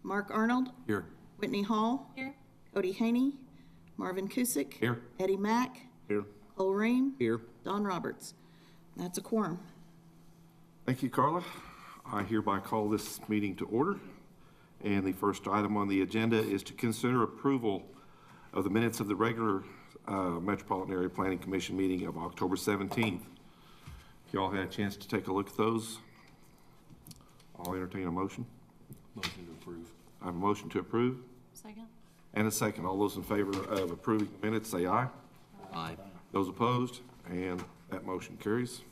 Mark Arnold, Here. Whitney Hall, Here. Cody Haney, Marvin Kusick, Here. Eddie Mack, Here. Cole Ream, Here. Don Roberts. That's a quorum. Thank you, Carla. I hereby call this meeting to order. And the first item on the agenda is to consider approval of the minutes of the regular Metropolitan Area Planning Commission meeting of October 17th. If y'all had a chance to take a look at those, I'll entertain a motion. Motion to approve. I have a motion to approve Second. and a second. All those in favor of approving the minutes, say aye. Aye. Those opposed, and that motion carries.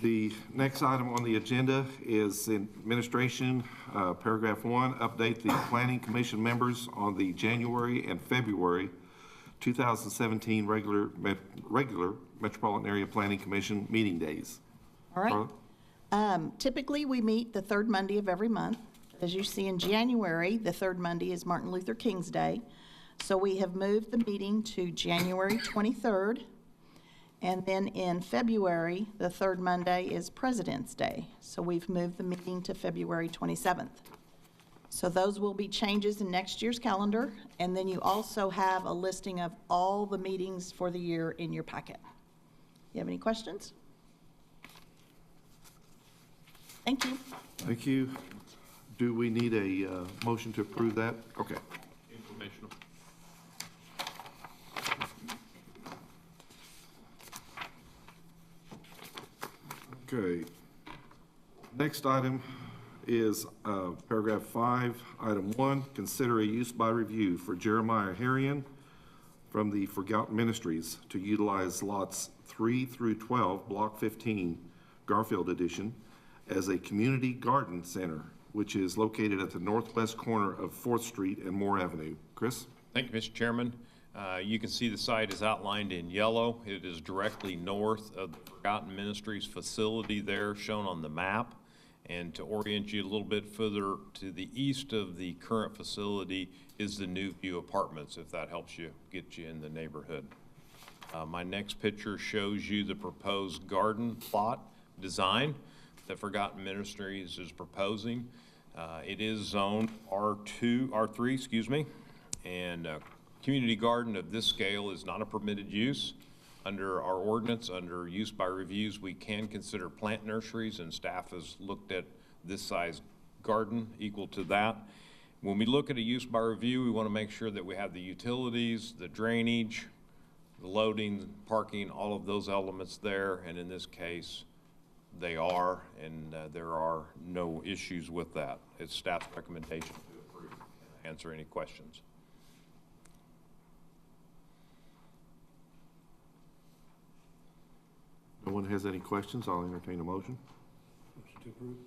The next item on the agenda is in administration, paragraph 1, update the planning commission members on the January and February 2017 regular Metropolitan Area Planning Commission meeting days. All right. Carla? Typically, we meet the third Monday of every month. As you see in January, the third Monday is Martin Luther King's Day. So we have moved the meeting to January 23rd. And then in February, the third Monday is President's Day. So we've moved the meeting to February 27th. So those will be changes in next year's calendar. And then you also have a listing of all the meetings for the year in your packet. You have any questions? Thank you. Thank you. Do we need a motion to approve that? Okay. Informational. Okay. Next item is paragraph 5, item 1, consider a use by review for Jeremiah Harrion from the Forgotten Ministries to utilize lots 3 through 12, block 15, Garfield Edition, as a community garden center, which is located at the northwest corner of 4th Street and Moore Avenue. Chris? Thank you, Mr. Chairman. You can see the site is outlined in yellow. It is directly north of the Forgotten Ministries facility there, shown on the map. And to orient you a little bit further to the east of the current facility is the New View Apartments, if that helps you get you in the neighborhood. My next picture shows you the proposed garden plot design that Forgotten Ministries is proposing. It is zoned R3, excuse me, and community garden of this scale is not a permitted use. Under our ordinance, under use by reviews, we can consider plant nurseries, and staff has looked at this size garden equal to that. When we look at a use by review, we want to make sure that we have the utilities, the drainage, the loading, parking, all of those elements there, and in this case, they are, and there are no issues with that. It's staff's recommendation to approve. Answer any questions. No one has any questions? I'll entertain a motion. Motion to approve.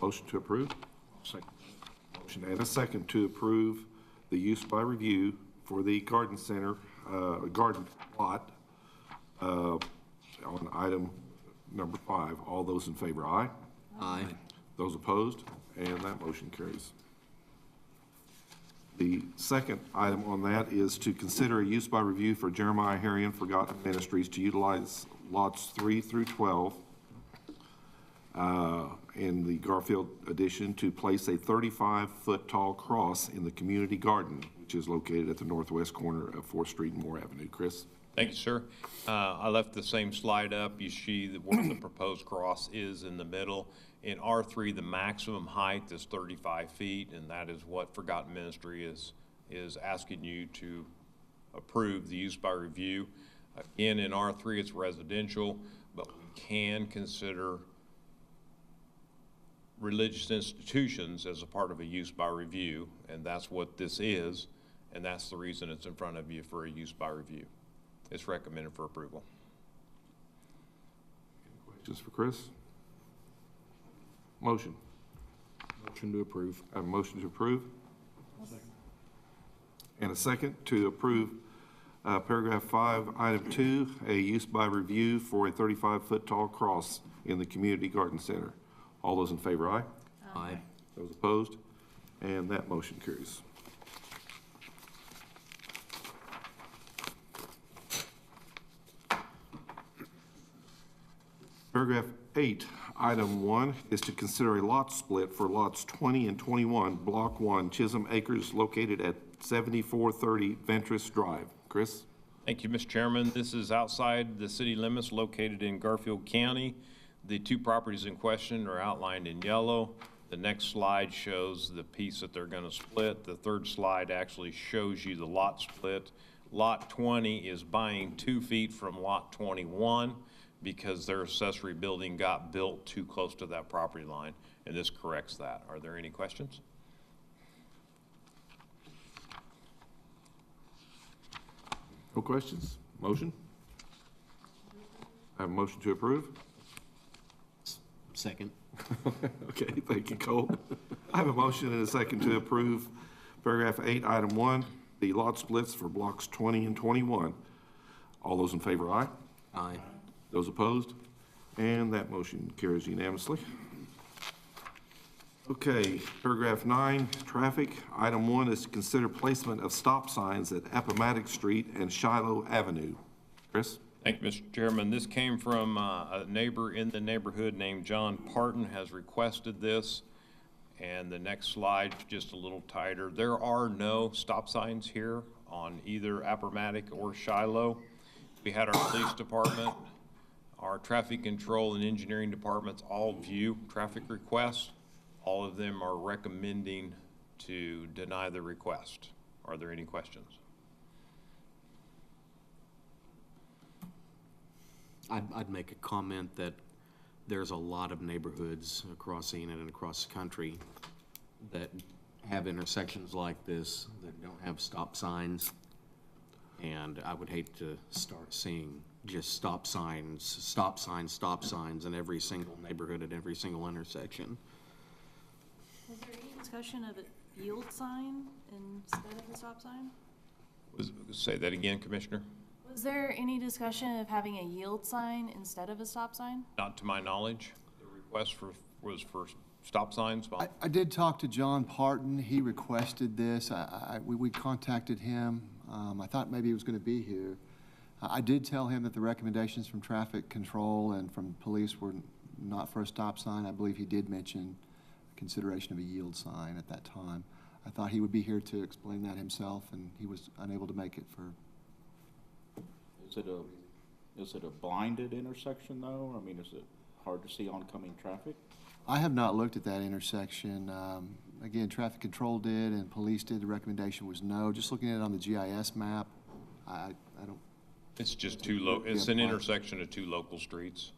Motion to approve? Second. Motion and a second to approve the use by review for the garden center, garden plot on item number 5. All those in favor, aye? Aye. Those opposed? And that motion carries. The second item on that is to consider a use by review for Jeremiah Harrion Forgotten Ministries to utilize lots 3 through 12 in the Garfield addition to place a 35-foot tall cross in the community garden, which is located at the northwest corner of 4th Street and Moore Avenue. Chris? Thank you, sir. I left the same slide up. You see where the proposed cross is in the middle. In R3, the maximum height is 35 feet, and that is what Forgotten Ministry is asking you to approve the use by review. Again, in R3, it's residential, but we can consider religious institutions as a part of a use by review, and that's what this is, and that's the reason it's in front of you for a use by review. It's recommended for approval. Any questions for Chris? Motion. Motion to approve. I have a motion to approve. And a second to approve paragraph 5, item 2, a use by review for a 35-foot tall cross in the community garden center. All those in favor, aye? Aye. Those opposed? And that motion carries. Paragraph 8, item 1 is to consider a lot split for lots 20 and 21, Block 1, Chisholm Acres, located at 7430 Ventress Drive. Chris? Thank you, Mr. Chairman. This is outside the city limits located in Garfield County. The two properties in question are outlined in yellow. The next slide shows the piece that they're going to split. The third slide actually shows you the lot split. Lot 20 is buying 2 feet from lot 21 because their accessory building got built too close to that property line, and this corrects that. Are there any questions? No questions? Motion? I have a motion to approve. Second. Okay, thank you, Cole. I have a motion and a second to approve paragraph 8, item 1, the lot splits for blocks 20 and 21. All those in favor, aye. Aye. Those opposed? And that motion carries unanimously. Okay, paragraph 9, traffic. Item 1 is to consider placement of stop signs at Appomattox Street and Shiloh Avenue. Chris? Thank you, Mr. Chairman. This came from a neighbor in the neighborhood named John Parton has requested this. And the next slide, just a little tighter. There are no stop signs here on either Appomattox or Shiloh. We had our police department, our traffic control and engineering departments all view traffic requests. All of them are recommending to deny the request. Are there any questions? I'd make a comment that there's a lot of neighborhoods across Enid and across the country that have intersections like this that don't have stop signs. And I would hate to start seeing just stop signs in every single neighborhood at every single intersection. Was there any discussion of a yield sign instead of a stop sign? Say that again, Commissioner? Was there any discussion of having a yield sign instead of a stop sign? Not to my knowledge. The request was for stop signs. Bob? I did talk to John Parton. He requested this. We contacted him. I thought maybe he was going to be here. I did tell him that the recommendations from traffic control and from police were not for a stop sign. I believe he did mention consideration of a yield sign at that time. I thought he would be here to explain that himself, and he was unable to make it for. Is it a blinded intersection though? I mean, is it hard to see oncoming traffic? I have not looked at that intersection. Again, traffic control did and police did. The recommendation was no. Just looking at it on the GIS map, I don't. It's just it's an intersection of two local streets.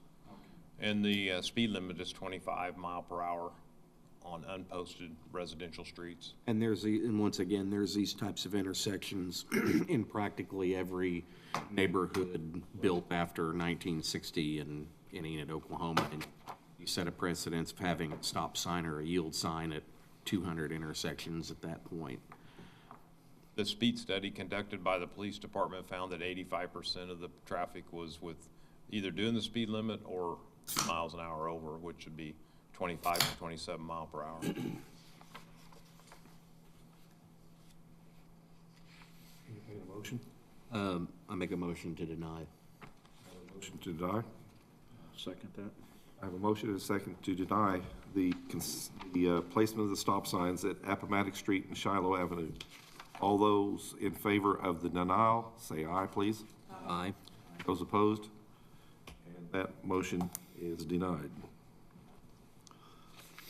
And the speed limit is 25 mile per hour on unposted residential streets. And once again, there's these types of intersections in practically every neighborhood built after 1960 in Enid, Oklahoma. And you set a precedence of having a stop sign or a yield sign at 200 intersections at that point. The speed study conducted by the police department found that 85% of the traffic was with either doing the speed limit or miles an hour over, which would be 25 to 27 mile per hour. Any motion? I make a motion to deny. Motion to deny. Second that. I have a motion and a second to deny the placement of the stop signs at Appomattox Street and Shiloh Avenue. All those in favor of the denial, say aye, please. Aye. Those opposed? And that motion is denied.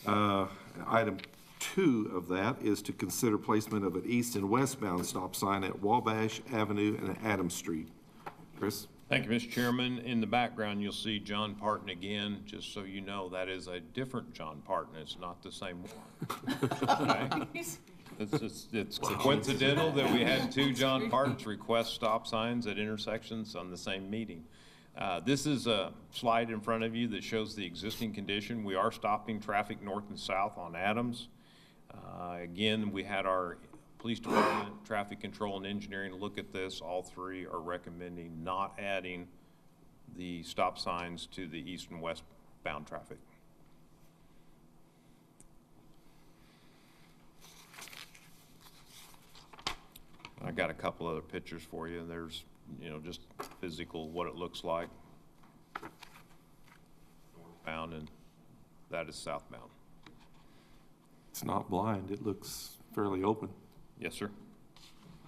Item 2 of that is to consider placement of an east and westbound stop sign at Wabash Avenue and Adams Street. Chris? Thank you, Mr. Chairman. In the background, you'll see John Parton again. Just so you know, that is a different John Parton. It's not the same one. Okay? It's coincidental that we had two John Partons request stop signs at intersections on the same meeting. This is a slide in front of you that shows the existing condition. We are stopping traffic north and south on Adams. Again, we had our police department, traffic control, and engineering look at this. All three are recommending not adding the stop signs to the east and westbound traffic. I got a couple other pictures for you. There's, just physical, what it looks like. northbound, and that is southbound. It's not blind, it looks fairly open. Yes, sir.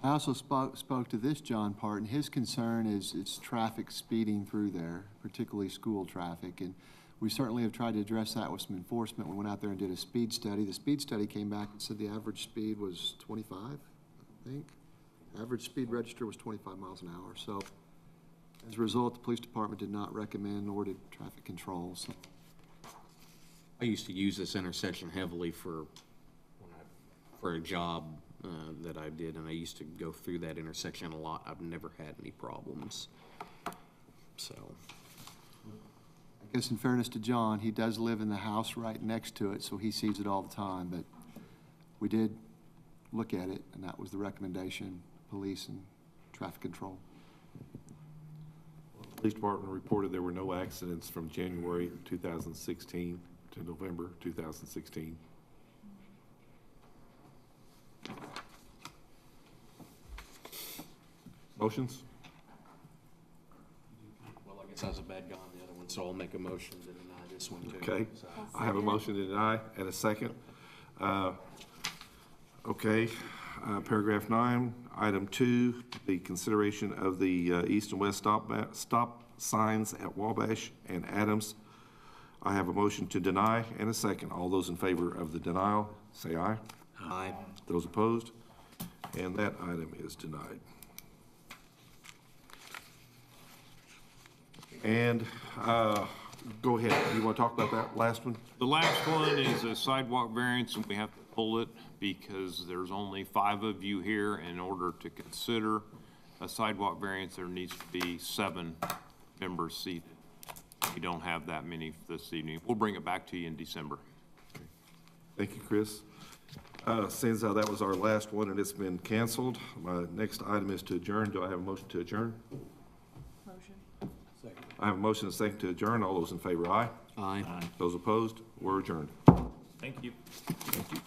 I also spoke to this John Parton. His concern is it's traffic speeding through there, particularly school traffic. And we certainly have tried to address that with some enforcement. We went out there and did a speed study. The speed study came back and said the average speed was 25, I think. Average speed register was 25 miles an hour. So as a result, the police department did not recommend nor did traffic control. So I used to use this intersection heavily for a job that I did, and I used to go through that intersection a lot. I've never had any problems. So, I guess in fairness to John, he does live in the house right next to it, so he sees it all the time. But we did look at it, and that was the recommendation, police and traffic control. The police department reported there were no accidents from January 2016 to November 2016. Motions? well, I guess I was a bad guy on the other one, so I'll make a motion to deny this one too. Okay, So, I have a motion to deny and a second. Okay, paragraph 9, item 2, the consideration of the east and west stop signs at Wabash and Adams. I have a motion to deny and a second. All those in favor of the denial, say aye. Aye. Those opposed? And that item is denied. And go ahead, you want to talk about that last one? The last one is a sidewalk variance, and we have to pull it because there's only 5 of you here. In order to consider a sidewalk variance, there needs to be 7 members seated. We don't have that many this evening. We'll bring it back to you in December. Thank you, Chris. Since that was our last one and it's been canceled, my next item is to adjourn. Do I have a motion to adjourn? Motion. I have a motion and a second to adjourn. All those in favor, aye. Aye. Those opposed, we're adjourned. Thank you. Thank you.